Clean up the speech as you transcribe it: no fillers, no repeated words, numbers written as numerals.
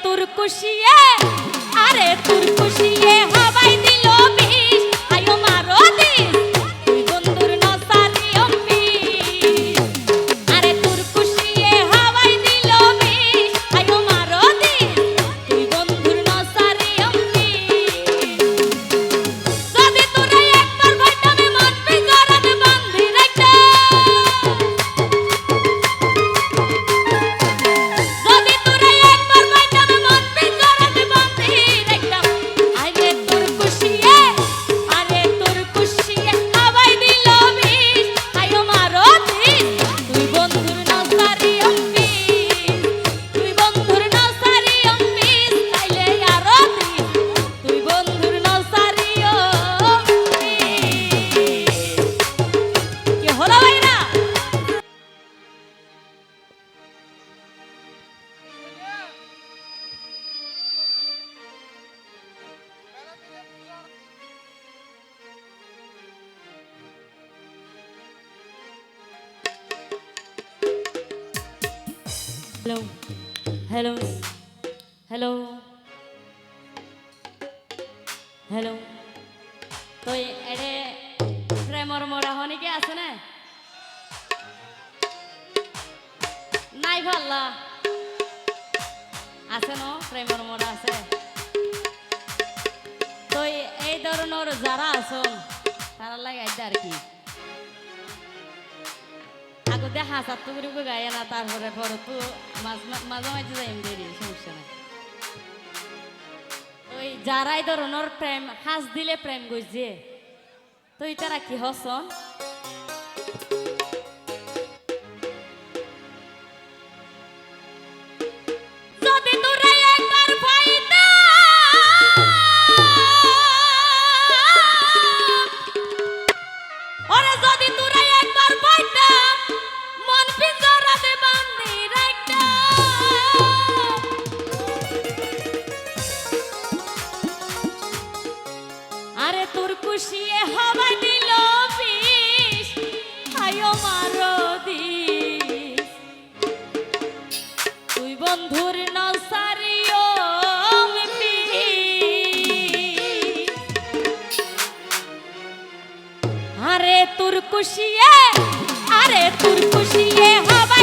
তোর খুশিয়ে আরে তোর খুশিয়ে হবাই দিল বিষ আয়ো মারো দিস তুই বন্ধুর নসারি অম্বি আরে তোর খুশিয়ে হবাই দিল বিষ আয়ো মারো দিস তুই বন্ধুর নসারি অম্বি যদি তোরা একবার ভাইটামে মন পিজরাতে বান্ধি রাখতে যদি তোরা একবার ভাইটামে মন পিজরাতে বান্ধি রাখতাম আরে তোর খুশিয়ে হবাই দিল বিষ আয়ো মারো দিস তুই বন্ধুর নসারি অম্বি তুই বন্ধুর নসারি অম্বি তাইলে আরো দিস তুই বন্ধুর নসারি অম্বি কি হলো ভাইরা হ্যালো হ্যালো হ্যালো হ্যালো তো এডে প্রেমর মোড়া হনিকে আছে না নাই ভাল্লা আছে ন প্রেমর মোড়া আছে তো এই ধরনের যারা আছেন তারা লাগে আর কি আগতে হাসাত তো করে গায়ে না তারপরে পরে তো মাঝে মাঝে যাই দেরি সমস্যা নাই ওই যারাই ধরনের প্রেম হাস দিলে প্রেম গইছে তো তারা কি হসন যদি তোরা একবার পাইতা ওরে যদি তোরা একবার পাইতা মন পিঞ্জরাতে বান্ধি রাখতা আরে তোর খুশিয়ে হবাই দিল বিষ আয়ো মারো দিস তুই বন্ধুর নসারি অম্বি আরে তোর খুশিয়ে হবাই